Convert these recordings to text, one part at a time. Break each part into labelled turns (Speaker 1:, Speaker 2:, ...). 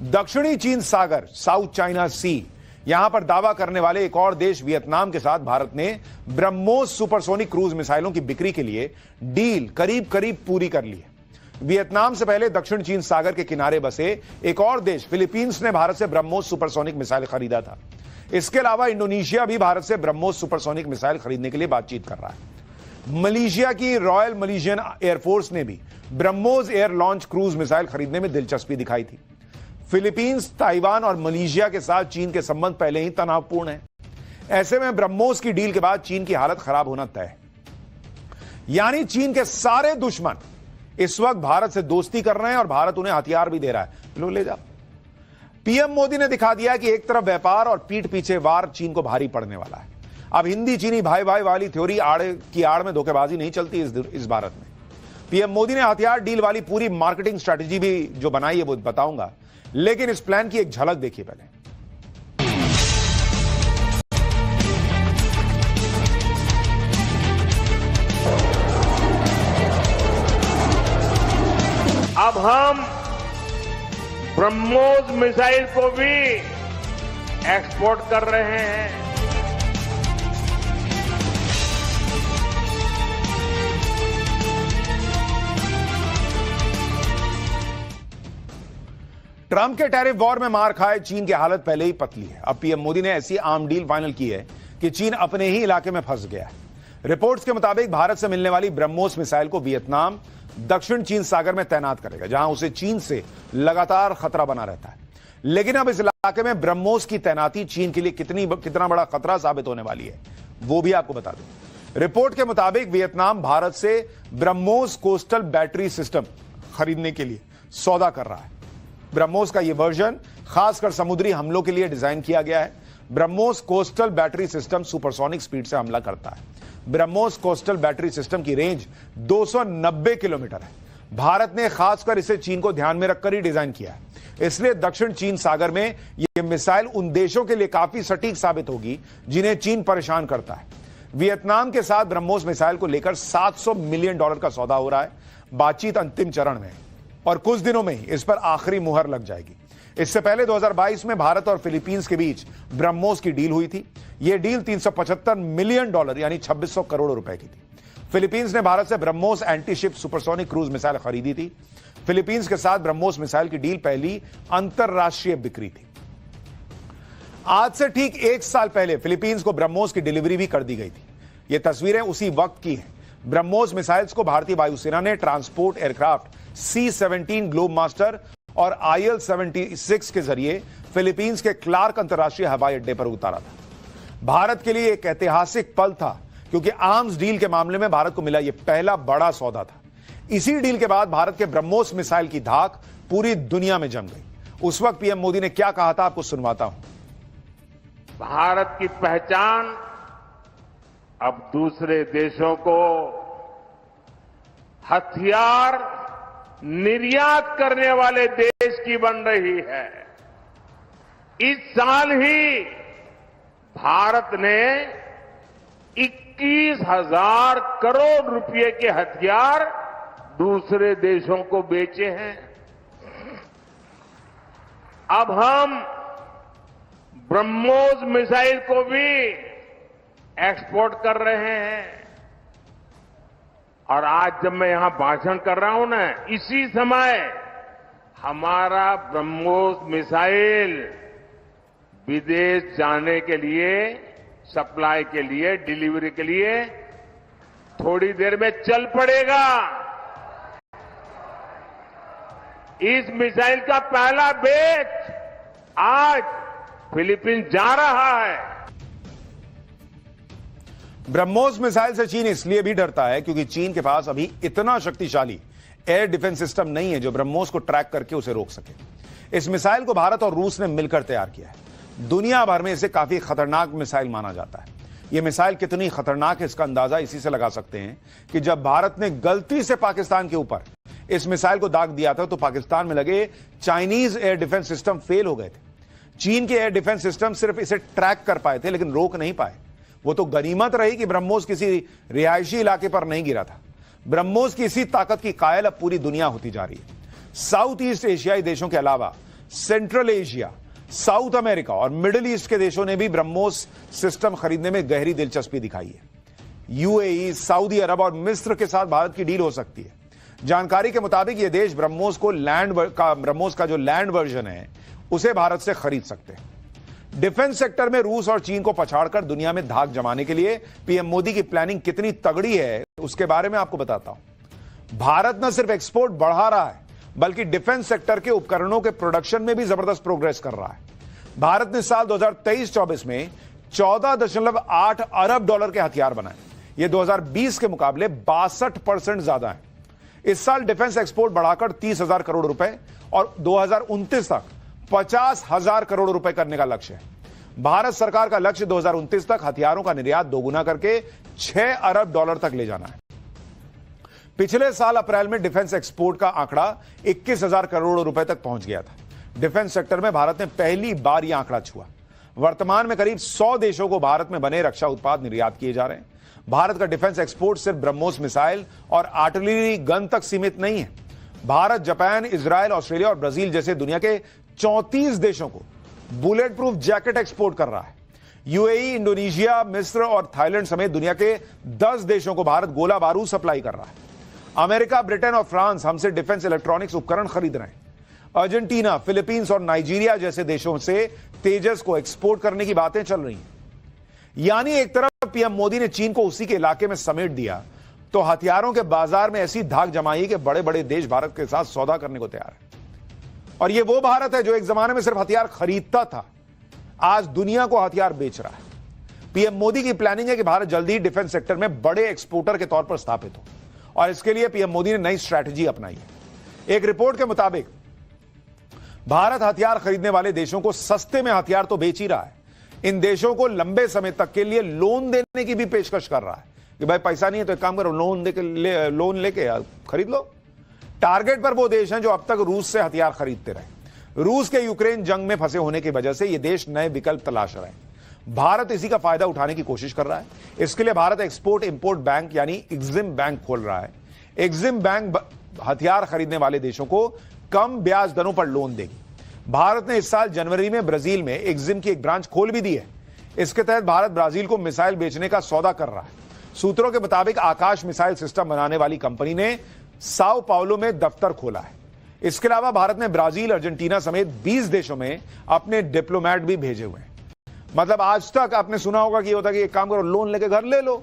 Speaker 1: दक्षिणी चीन सागर, south China सी, यहां पर दावा करने वाले एक और देश वियतनाम के साथ भारत ने ब्रह्मोस सुपरसोनिक क्रूज मिसाइलों की बिक्री के लिए डील करीब करीब पूरी कर ली है। वियतनाम से पहले दक्षिण चीन सागर के किनारे बसे एक और देश फिलीपींस ने भारत से ब्रह्मोस सुपरसोनिक मिसाइल खरीदा था। इसके अलावा इंडोनेशिया भी भारत से ब्रह्मोस सुपरसोनिक मिसाइल खरीदने के लिए बातचीत कर रहा है। मलेशिया की रॉयल मलेशियन एयरफोर्स ने भी BrahMos air launch cruise missile खरीदने में दिलचस्पी दिखाई थी। फिलीपींस, ताइवान और मलेशिया के साथ चीन के संबंध पहले ही तनावपूर्ण हैं। ऐसे में ब्रह्मोस की डील के बाद चीन की हालत खराब होना तय है। यानी चीन के सारे दुश्मन इस वक्त भारत से दोस्ती कर रहे हैं और भारत उन्हें हथियार भी दे रहा है। लो ले जा। पीएम मोदी ने दिखा दिया कि एक तरफ व्यापार और पीठ पीछे वार चीन को भारी पड़ने वाला है। अब हिंदी चीनी भाई भाई वाली थ्योरी की आड़ में धोखेबाजी नहीं चलती इस भारत में। पीएम मोदी ने हथियार डील वाली पूरी मार्केटिंग स्ट्रेटेजी भी जो बनाई है वो बताऊंगा, लेकिन इस प्लान की एक झलक देखिए पहले।
Speaker 2: अब हम ब्रह्मोस मिसाइल को भी एक्सपोर्ट कर रहे हैं।
Speaker 1: ट्रंप के टैरिफ वॉर में मार खाए चीन की हालत पहले ही पतली है। अब पीएम मोदी ने ऐसी आम डील फाइनल की है कि चीन अपने ही इलाके में फंस गया है। रिपोर्ट्स के मुताबिक भारत से मिलने वाली ब्रह्मोस मिसाइल को वियतनाम दक्षिण चीन सागर में तैनात करेगा, जहां उसे चीन से लगातार खतरा बना रहता है। लेकिन अब इस इलाके में ब्रह्मोस की तैनाती चीन के लिए कितना बड़ा खतरा साबित होने वाली है वो भी आपको बता दूं। रिपोर्ट के मुताबिक वियतनाम भारत से ब्रह्मोस कोस्टल बैटरी सिस्टम खरीदने के लिए सौदा कर रहा है। ब्रह्मोस का यह वर्जन खासकर समुद्री हमलों के लिए डिजाइन किया गया है। BrahMos coastal battery system supersonic speed से हमला करता है। ब्रह्मोस कोस्टल बैटरी सिस्टम की रेंज 290 किलोमीटर है। भारत ने खासकर इसे चीन को ध्यान में रखकर ही डिजाइन किया है। इसलिए दक्षिण चीन सागर में यह मिसाइल उन देशों के लिए काफी सटीक साबित होगी जिन्हें चीन परेशान करता है। वियतनाम के साथ ब्रह्मोस मिसाइल को लेकर $700 मिलियन का सौदा हो रहा है। बातचीत अंतिम चरण में है और कुछ दिनों में ही इस पर आखिरी मुहर लग जाएगी। इससे पहले 2022 में भारत और फिलीपींस के बीच ब्रह्मोस की डील हुई थी। यह डील $375 मिलियन यानी 2600 करोड़ रुपए की थी। फिलीपींस ने भारत से BrahMos anti-ship supersonic cruise missile खरीदी थी। फिलीपींस के साथ ब्रह्मोस मिसाइल की डील पहली अंतरराष्ट्रीय बिक्री थी। आज से ठीक 1 साल पहले फिलीपींस को ब्रह्मोस की डिलीवरी भी कर दी गई थी। यह तस्वीरें उसी वक्त की हैं। ब्रह्मोस मिसाइल्स को भारतीय वायुसेना ने transport aircraft C-17 globe master और IL-76 के जरिए फिलीपींस के क्लार्क अंतर्राष्ट्रीय हवाई अड्डे पर उतारा था। भारत के लिए एक ऐतिहासिक पल था क्योंकि आर्म्स डील के मामले में भारत को मिला यह पहला बड़ा सौदा था। इसी डील के बाद भारत के ब्रह्मोस मिसाइल की धाक पूरी दुनिया में जम गई। उस वक्त पीएम मोदी ने क्या कहा था आपको सुनवाता हूं।
Speaker 2: भारत की पहचान अब दूसरे देशों को हथियार निर्यात करने वाले देश की बन रही है। इस साल ही भारत ने 21,000 करोड़ रुपए के हथियार दूसरे देशों को बेचे हैं। अब हम ब्रह्मोस मिसाइल को भी एक्सपोर्ट कर रहे हैं। और आज जब मैं यहां भाषण कर रहा हूं ना, इसी समय हमारा ब्रह्मोस मिसाइल विदेश जाने के लिए, सप्लाई के लिए, डिलीवरी के लिए थोड़ी देर में चल पड़ेगा। इस मिसाइल का पहला बैच आज फिलीपींस जा रहा है।
Speaker 1: ब्रह्मोस मिसाइल से चीन इसलिए भी डरता है क्योंकि चीन के पास अभी इतना शक्तिशाली एयर डिफेंस सिस्टम नहीं है जो ब्रह्मोस को ट्रैक करके उसे रोक सके। इस मिसाइल को भारत और रूस ने मिलकर तैयार किया है। दुनिया भर में इसे काफी खतरनाक मिसाइल माना जाता है। यह मिसाइल कितनी खतरनाक है इसका अंदाजा इसी से लगा सकते हैं कि जब भारत ने गलती से पाकिस्तान के ऊपर इस मिसाइल को दाग दिया था तो पाकिस्तान में लगे Chinese air defence system fail हो गए थे। चीन के एयर डिफेंस सिस्टम सिर्फ इसे ट्रैक कर पाए थे लेकिन रोक नहीं पाए। वो तो गनीमत रही कि ब्रह्मोस किसी रिहायशी इलाके पर नहीं गिरा था। ब्रह्मोस की इसी ताकत की कायल अब पूरी दुनिया होती जा रही है। साउथ ईस्ट एशियाई देशों के अलावा सेंट्रल एशिया, साउथ अमेरिका और मिडिल ईस्ट के देशों ने भी ब्रह्मोस सिस्टम खरीदने में गहरी दिलचस्पी दिखाई है। यूएई, सऊदी अरब और मिस्र के साथ भारत की डील हो सकती है। जानकारी के मुताबिक ये देश ब्रह्मोस का जो लैंड वर्जन है उसे भारत से खरीद सकते हैं। डिफेंस सेक्टर में रूस और चीन को पछाड़कर दुनिया में धाक जमाने के लिए पीएम मोदी की प्लानिंग कितनी तगड़ी है उसके बारे में आपको बताता हूं। भारत न सिर्फ एक्सपोर्ट बढ़ा रहा है बल्कि डिफेंस सेक्टर के उपकरणों के प्रोडक्शन में भी जबरदस्त प्रोग्रेस कर रहा है। भारत ने साल 2023-24 में 14.8 अरब डॉलर के हथियार बनाए। यह 2020 के मुकाबले 62% ज्यादा है। इस साल डिफेंस एक्सपोर्ट बढ़ाकर 30,000 करोड़ रुपए और 2029 तक 50,000 करोड़ रुपए करने का लक्ष्य है। भारत सरकार का लक्ष्य 2029 तक हथियारों का निर्यात दोगुना करके 6 अरब डॉलर तक ले जाना है। पिछले साल अप्रैल में डिफेंस एक्सपोर्ट का आंकड़ा 21,000 करोड़ रुपए तक पहुंच गया था। डिफेंस सेक्टर में भारत ने पहली बार यह आंकड़ा छुआ। वर्तमान में करीब 100 देशों को भारत में बने रक्षा उत्पाद निर्यात किए जा रहे हैं। भारत का डिफेंस एक्सपोर्ट सिर्फ ब्रह्मोस मिसाइल और आर्टिलरी गन तक सीमित नहीं है। भारत, जापान, इजराइल, ऑस्ट्रेलिया और ब्राजील जैसे दुनिया के 34 देशों को बुलेट प्रूफ जैकेट एक्सपोर्ट कर रहा है। यूएई, इंडोनेशिया, मिस्र और थाईलैंड समेत दुनिया के 10 देशों को भारत गोला बारूद सप्लाई कर रहा है। अमेरिका, ब्रिटेन और फ्रांस हमसे डिफेंस इलेक्ट्रॉनिक्स उपकरण खरीद रहे हैं। अर्जेंटीना, फिलीपींस और नाइजीरिया जैसे देशों से तेजस को एक्सपोर्ट करने की बातें चल रही हैं। यानी एक तरफ पीएम मोदी ने चीन को उसी के इलाके में समेट दिया तो हथियारों के बाजार में ऐसी धाक जमाई कि बड़े बड़े देश भारत के साथ सौदा करने को तैयार है। और यह वो भारत है जो एक जमाने में सिर्फ हथियार खरीदता था, आज दुनिया को हथियार बेच रहा है। पीएम मोदी की प्लानिंग है कि भारत जल्दी ही डिफेंस सेक्टर में बड़े एक्सपोर्टर के तौर पर स्थापित हो और इसके लिए पीएम मोदी ने नई स्ट्रैटेजी अपनाई है। एक रिपोर्ट के मुताबिक भारत हथियार खरीदने वाले देशों को सस्ते में हथियार तो बेच ही रहा है, इन देशों को लंबे समय तक के लिए लोन देने की भी पेशकश कर रहा है कि भाई पैसा नहीं है तो एक काम करो, लोन लेके खरीद लो। टारगेट पर वो देश हैं जो अब तक रूस से हथियार खरीदते रहे। रूस के यूक्रेन जंग में फंसे होने की वजह से ये देश नए विकल्प तलाश रहे हैं। भारत इसी का फायदा उठाने की कोशिश कर रहा है। इसके लिए भारत एक्सपोर्ट इंपोर्ट बैंक यानी एग्जिम बैंक खोल रहा है। एग्जिम बैंक हथियार खरीदने वाले देशों को कम ब्याज दरों पर लोन देगी। भारत ने इस साल जनवरी में ब्राजील में एग्जिम की एक ब्रांच खोल भी दी है। इसके तहत भारत ब्राजील को मिसाइल बेचने का सौदा कर रहा है। सूत्रों के मुताबिक आकाश मिसाइल सिस्टम बनाने वाली कंपनी ने साओ पाउलो में दफ्तर खोला है। इसके अलावा भारत ने ब्राजील, अर्जेंटीना समेत 20 देशों में अपने डिप्लोमेट भी भेजे हुए हैं। मतलब आज तक आपने सुना होगा कि होता कि एक काम करो, लोन लेके घर ले लो।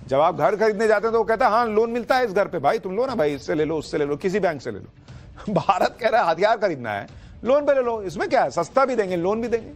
Speaker 1: जब आप घर खरीदने जाते हैं तो वो कहता है हाँ लोन मिलता है इस घर पे, भाई तुम लो ना, भाई इससे ले लो, उससे ले लो, किसी बैंक से ले लो। भारत कह रहा है हथियार खरीदना है, लोन पे ले लो, इसमें क्या है, सस्ता भी देंगे लोन भी देंगे।